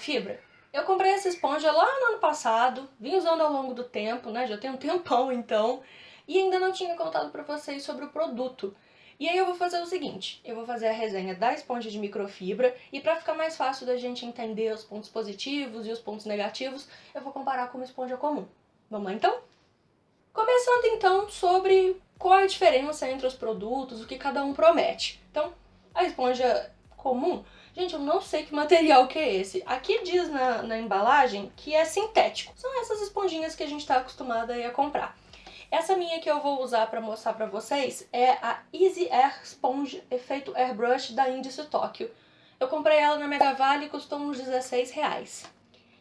microfibra? Eu comprei essa esponja lá no ano passado, vim usando ao longo do tempo, né? Já tem um tempão então, e ainda não tinha contado pra vocês sobre o produto. E aí eu vou fazer o seguinte, eu vou fazer a resenha da esponja de microfibra e pra ficar mais fácil da gente entender os pontos positivos e os pontos negativos, eu vou comparar com uma esponja comum. Vamos lá então? Começando então sobre qual é a diferença entre os produtos, o que cada um promete. Então, a esponja comum, gente, eu não sei que material que é esse. Aqui diz na embalagem que é sintético. São essas esponjinhas que a gente está acostumada a comprar. Essa minha que eu vou usar para mostrar para vocês é a Easy Air Sponge Efeito Airbrush da Índice Tóquio. Eu comprei ela na Mega Vale e custou uns R$16.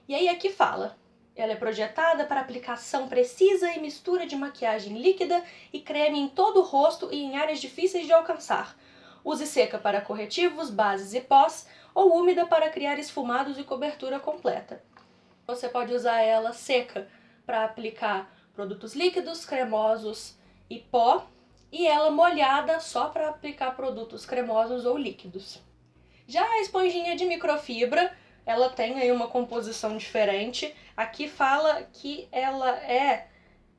E aí aqui fala: ela é projetada para aplicação precisa e mistura de maquiagem líquida e creme em todo o rosto e em áreas difíceis de alcançar. Use seca para corretivos, bases e pós, ou úmida para criar esfumados e cobertura completa. Você pode usar ela seca para aplicar produtos líquidos, cremosos e pó, e ela molhada só para aplicar produtos cremosos ou líquidos. Já a esponjinha de microfibra, ela tem aí uma composição diferente. Aqui fala que ela é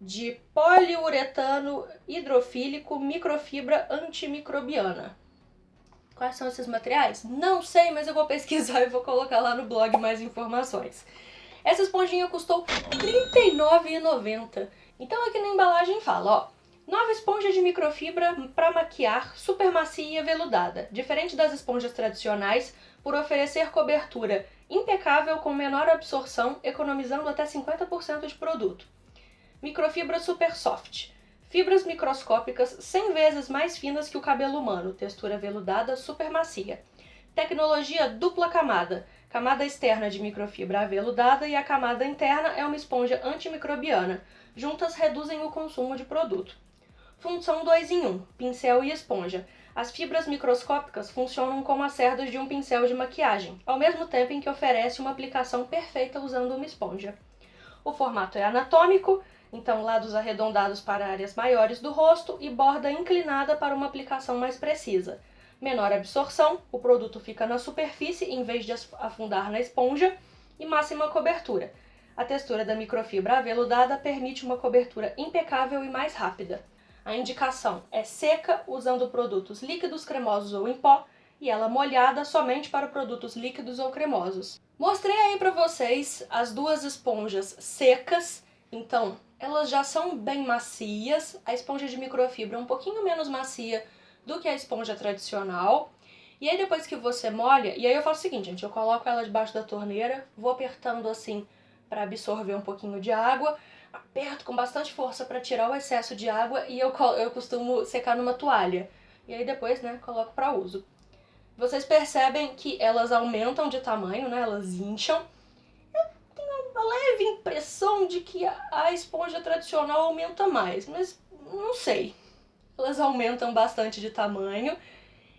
de poliuretano hidrofílico microfibra antimicrobiana. Quais são esses materiais? Não sei, mas eu vou pesquisar e vou colocar lá no blog mais informações. Essa esponjinha custou R$39,90. Então aqui na embalagem fala, ó, nova esponja de microfibra para maquiar, super macia e aveludada, diferente das esponjas tradicionais, por oferecer cobertura impecável com menor absorção, economizando até 50% de produto. Microfibra super soft. Fibras microscópicas 100 vezes mais finas que o cabelo humano, textura veludada super macia. Tecnologia dupla camada. Camada externa de microfibra aveludada e a camada interna é uma esponja antimicrobiana. Juntas reduzem o consumo de produto. Função 2 em 1, pincel e esponja. As fibras microscópicas funcionam como as cerdas de um pincel de maquiagem, ao mesmo tempo em que oferece uma aplicação perfeita usando uma esponja. O formato é anatômico, então lados arredondados para áreas maiores do rosto e borda inclinada para uma aplicação mais precisa. Menor absorção, o produto fica na superfície em vez de afundar na esponja, e máxima cobertura. A textura da microfibra aveludada permite uma cobertura impecável e mais rápida. A indicação é seca, usando produtos líquidos, cremosos ou em pó, e ela molhada somente para produtos líquidos ou cremosos. Mostrei aí para vocês as duas esponjas secas, então elas já são bem macias. A esponja de microfibra é um pouquinho menos macia do que a esponja tradicional. E aí depois que você molha, e aí eu faço o seguinte, gente, eu coloco ela debaixo da torneira, vou apertando assim para absorver um pouquinho de água, aperto com bastante força para tirar o excesso de água e eu costumo secar numa toalha. E aí depois, né, coloco para uso. Vocês percebem que elas aumentam de tamanho, né, elas incham. Eu tenho uma leve impressão de que a esponja tradicional aumenta mais, mas não sei. Elas aumentam bastante de tamanho.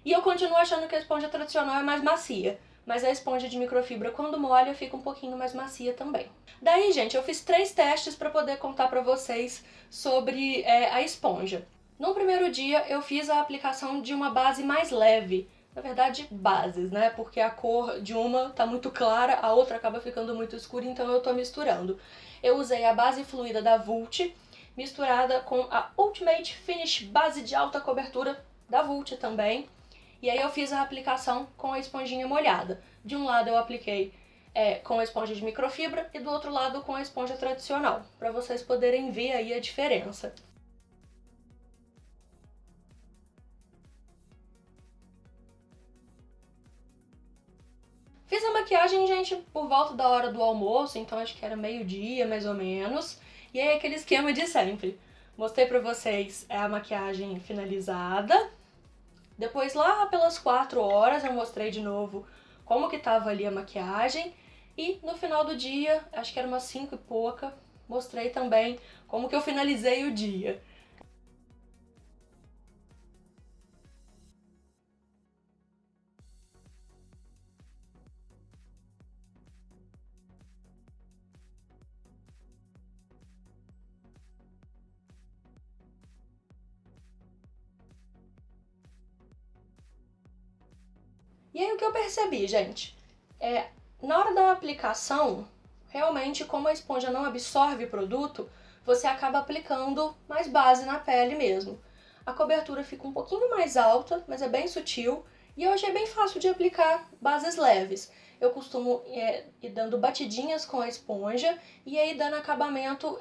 E eu continuo achando que a esponja tradicional é mais macia, mas a esponja de microfibra, quando molha, fica um pouquinho mais macia também. Daí, gente, eu fiz 3 testes para poder contar para vocês sobre a esponja. No primeiro dia, eu fiz a aplicação de uma base mais leve. Na verdade, bases, né? Porque a cor de uma tá muito clara, a outra acaba ficando muito escura, então eu tô misturando. Eu usei a base fluida da Vult, misturada com a Ultimate Finish base de alta cobertura da Vult também. E aí eu fiz a aplicação com a esponjinha molhada. De um lado eu apliquei com a esponja de microfibra e do outro lado com a esponja tradicional, para vocês poderem ver aí a diferença. Fiz a maquiagem, gente, por volta da hora do almoço, então acho que era meio-dia, mais ou menos. E aí aquele esquema de sempre. Mostrei pra vocês a maquiagem finalizada. Depois, lá pelas 4 horas, eu mostrei de novo como que tava ali a maquiagem. E no final do dia, acho que era umas 5 e pouca, mostrei também como que eu finalizei o dia. E aí o que eu percebi, gente, Na hora da aplicação, realmente, como a esponja não absorve produto, você acaba aplicando mais base na pele mesmo. A cobertura fica um pouquinho mais alta, mas é bem sutil, e eu achei bem fácil de aplicar bases leves. Eu costumo ir dando batidinhas com a esponja e aí dando acabamento,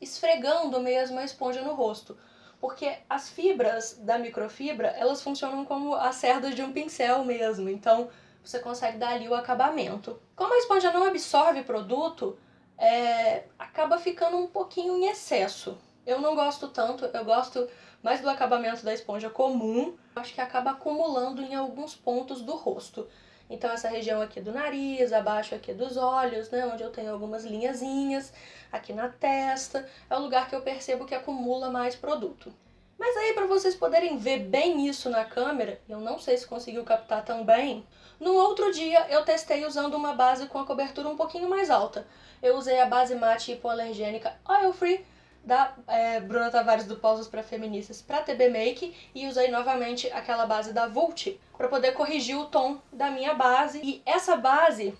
esfregando mesmo a esponja no rosto. Porque as fibras da microfibra, elas funcionam como as cerdas de um pincel mesmo, então você consegue dar ali o acabamento. Como a esponja não absorve produto, acaba ficando um pouquinho em excesso. Eu não gosto tanto, eu gosto mais do acabamento da esponja comum. Acho que acaba acumulando em alguns pontos do rosto. Então essa região aqui do nariz, abaixo aqui dos olhos, né, onde eu tenho algumas linhazinhas, aqui na testa, é o lugar que eu percebo que acumula mais produto. Mas aí, para vocês poderem ver bem isso na câmera, eu não sei se conseguiu captar tão bem, no outro dia eu testei usando uma base com a cobertura um pouquinho mais alta. Eu usei a base mate hipoalergênica Oil Free da Bruna Tavares do Pausos para Feministas para TB Make e usei novamente aquela base da Vult para poder corrigir o tom da minha base. E essa base,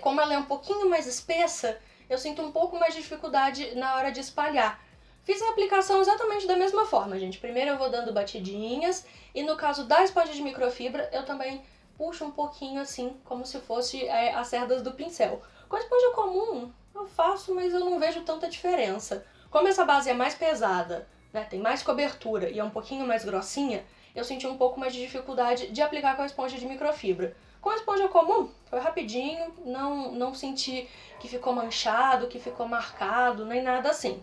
como ela é um pouquinho mais espessa, eu sinto um pouco mais de dificuldade na hora de espalhar. Fiz a aplicação exatamente da mesma forma, gente. Primeiro eu vou dando batidinhas e no caso da esponja de microfibra eu também puxo um pouquinho assim, como se fosse as cerdas do pincel. Com a esponja comum eu faço, mas eu não vejo tanta diferença. Como essa base é mais pesada, né, tem mais cobertura e é um pouquinho mais grossinha, eu senti um pouco mais de dificuldade de aplicar com a esponja de microfibra. Com a esponja comum, foi rapidinho, não senti que ficou manchado, que ficou marcado, nem nada assim.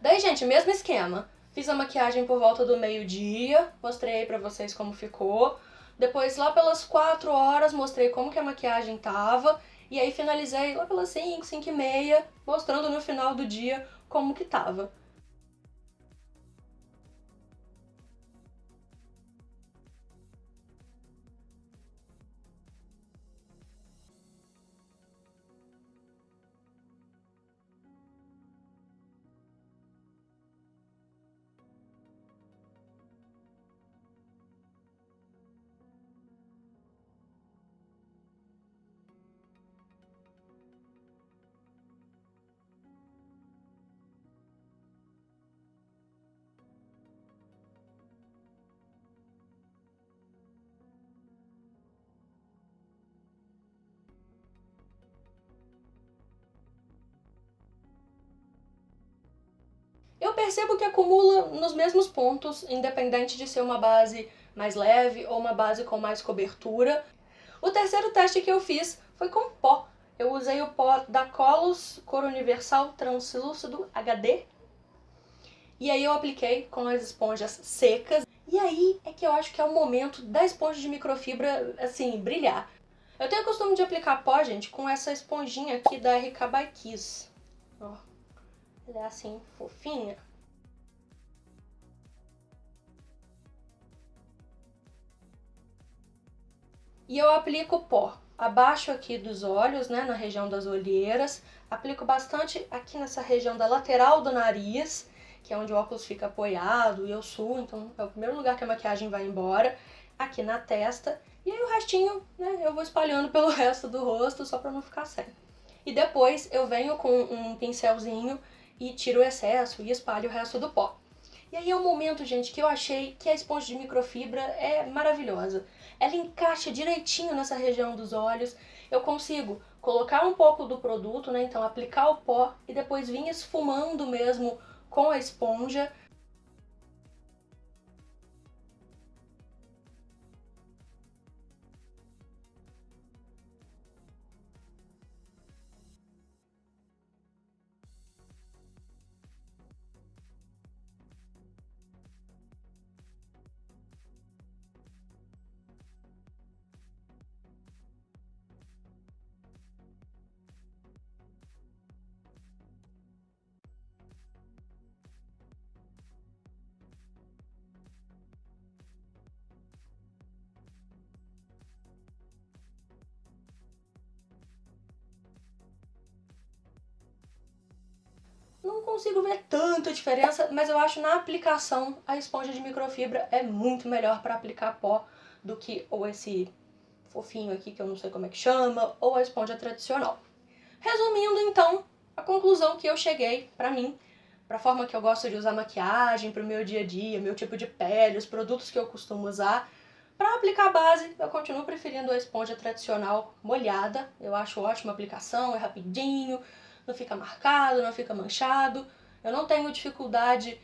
Daí, gente, mesmo esquema. Fiz a maquiagem por volta do meio-dia, mostrei aí pra vocês como ficou. Depois, lá pelas 4 horas, mostrei como que a maquiagem tava. E aí finalizei lá pelas 5, 5 e meia, mostrando no final do dia como que tava. Eu percebo que acumula nos mesmos pontos, independente de ser uma base mais leve ou uma base com mais cobertura. O terceiro teste que eu fiz foi com pó. Eu usei o pó da Colors Cor Universal Translúcido HD. E aí eu apliquei com as esponjas secas. E aí é que eu acho que é o momento da esponja de microfibra, assim, brilhar. Eu tenho o costume de aplicar pó, gente, com essa esponjinha aqui da RK by Kiss. Ó, ela é assim, fofinha. E eu aplico pó abaixo aqui dos olhos, né, na região das olheiras. Aplico bastante aqui nessa região da lateral do nariz, que é onde o óculos fica apoiado e eu suo, então é o primeiro lugar que a maquiagem vai embora. Aqui na testa. E aí o restinho, né, eu vou espalhando pelo resto do rosto, só pra não ficar sem. E depois eu venho com um pincelzinho e tiro o excesso e espalho o resto do pó. E aí é um momento, gente, que eu achei que a esponja de microfibra é maravilhosa. Ela encaixa direitinho nessa região dos olhos. Eu consigo colocar um pouco do produto, né? Então aplicar o pó e depois vir esfumando mesmo com a esponja. Não consigo ver tanta diferença, mas eu acho na aplicação a esponja de microfibra é muito melhor para aplicar pó do que ou esse fofinho aqui que eu não sei como é que chama, ou a esponja tradicional. Resumindo, então, a conclusão que eu cheguei pra mim, pra forma que eu gosto de usar maquiagem, pro meu dia a dia, meu tipo de pele, os produtos que eu costumo usar, pra aplicar base, eu continuo preferindo a esponja tradicional molhada. Eu acho ótima aplicação, é rapidinho, não fica marcado, não fica manchado. Eu não tenho dificuldade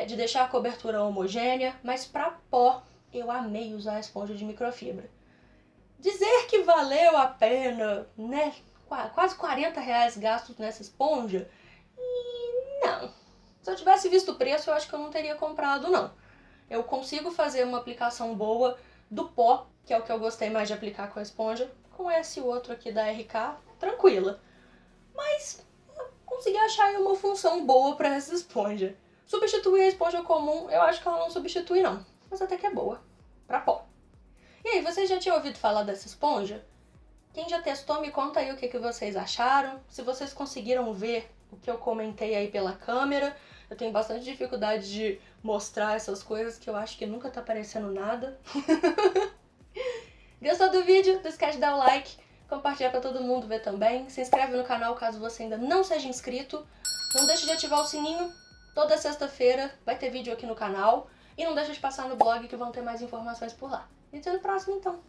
de deixar a cobertura homogênea, mas pra pó, eu amei usar a esponja de microfibra. Dizer que valeu a pena, né? Quase R$ 40 gastos nessa esponja? E não. Se eu tivesse visto o preço, eu acho que eu não teria comprado, não. Eu consigo fazer uma aplicação boa do pó, que é o que eu gostei mais de aplicar com a esponja, com esse outro aqui da RK, tranquila. Mas eu consegui achar aí uma função boa para essa esponja. Substituir a esponja comum, eu acho que ela não substitui, não. Mas até que é boa. Pra pó. E aí, vocês já tinham ouvido falar dessa esponja? Quem já testou, me conta aí o que vocês acharam. Se vocês conseguiram ver o que eu comentei aí pela câmera. Eu tenho bastante dificuldade de mostrar essas coisas que eu acho que nunca tá aparecendo nada. Gostou do vídeo? Não esquece de dar o like, compartilhar pra todo mundo ver também. Se inscreve no canal caso você ainda não seja inscrito. Não deixe de ativar o sininho. Toda sexta-feira vai ter vídeo aqui no canal. E não deixe de passar no blog que vão ter mais informações por lá. E até no próximo então.